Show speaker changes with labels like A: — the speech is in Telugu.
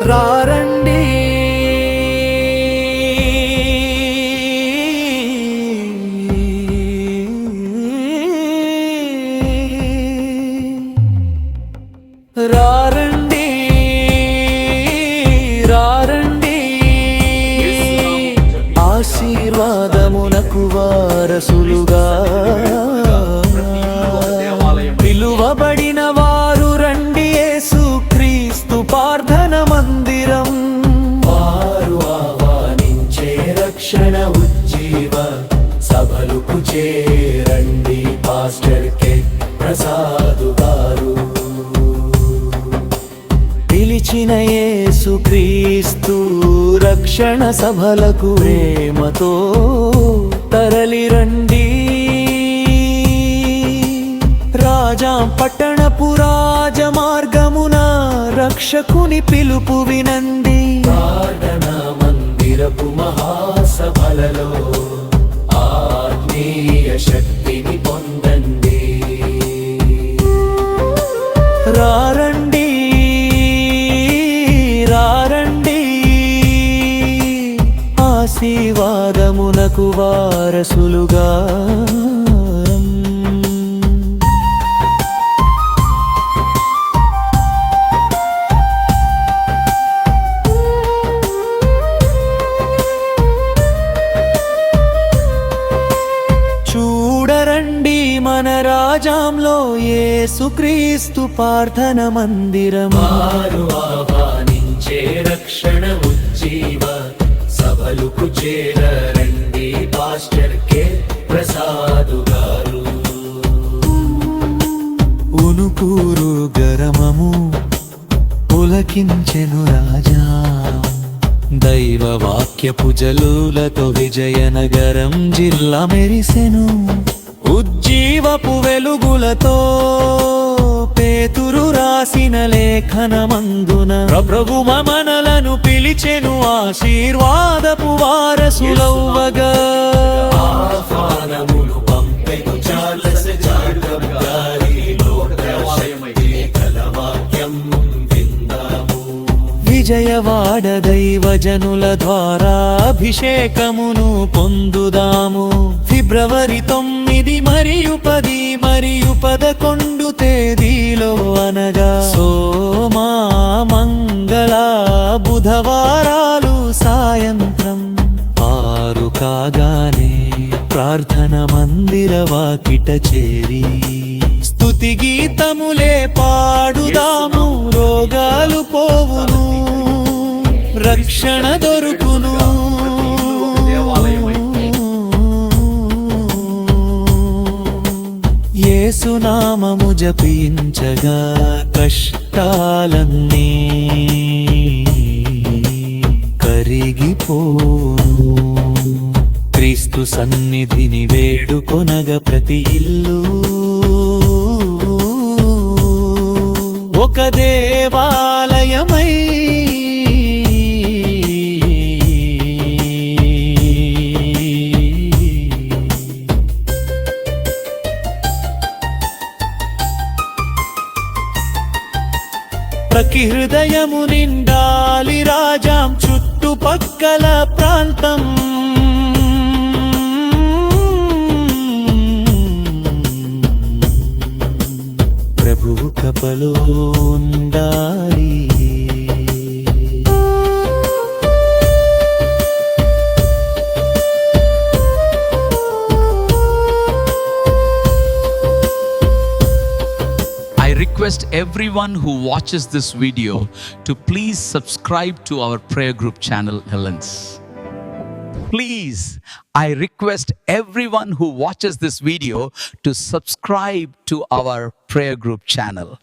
A: రారండి రారండి రారండి ఆశీర్వాదమునకు వారసులుగా పిలువబడిన వారు రండి యేసుక్రీస్తు ప్రార్థన మందిరం వారు ఆహ్వానించే రక్షణ ఉజ్జీవ సభలకు చేరండి పాస్టర్ కె ప్రసాదు గారు పిలిచిన యేసుక్రీస్తు రక్షణ సభలకు ప్రేమతో తరలిరండి రాజాం పట్టణపు రాజమార్గమున రక్షకుని పిలుపు వినండి ప్రార్థనా మందిరపు మహాసభలలో ఆత్మీయ శక్తిని పొందండి రారండి రారండి ఆశీర్వాదమునకు వారసులుగా చూడరండి మన రాజాంలో యేసుక్రీస్తు ప్రార్థన మందిరం వారు ఆహ్వానించే రక్షణ ఉజ్జీవ సభలకు చేరండి పాస్టర్ కె ప్రసాదు గారు ఉనుకూరు గరమము పులకించెను రాజా దైవ వాక్యపు జలులతో విజయనగరం జిల్లా మెరిసెను ఉజ్జీవపు వెలుగులతో పేతురు రాసిన లేఖనమందున ప్రభు మనలను పిలిచెను ఆశీర్వాదపు వారసులవ్వగా ఆహ్వానములు పంపెను చార్లెస్ జాకబ్ గారిలో వాక్యం విజయవాడ దైవజనుల ద్వారా అభిషేకమును పొందుదాము ఫిబ్రవరి 9 మరియు 10 మరియు 11 తేదీలో అనగా సోమ మంగళ బుధవారాలు సాయంత్రం 6 కాగానే ప్రార్థన మందిర వాకిట చేరి స్తుతి గీతములే పాడుదాము రోగాలు పోవును రక్షణ దొరుకును యేసునామము జపించగా కష్టాలన్నీ కరిగిపోను క్రీస్తు సన్నిధిని వేడుకొనగా ప్రతి ఇల్లు ఒక దేవాలయమై ప్రతి హృదయము నిండాలి రాజాం చుట్టుపక్కల ప్రాంతం ప్రభువు కృపలో ఉండాలి
B: I request everyone who watches this video to please subscribe to our prayer group channel, Helens. Please, I request everyone who watches this video to subscribe to our prayer group channel.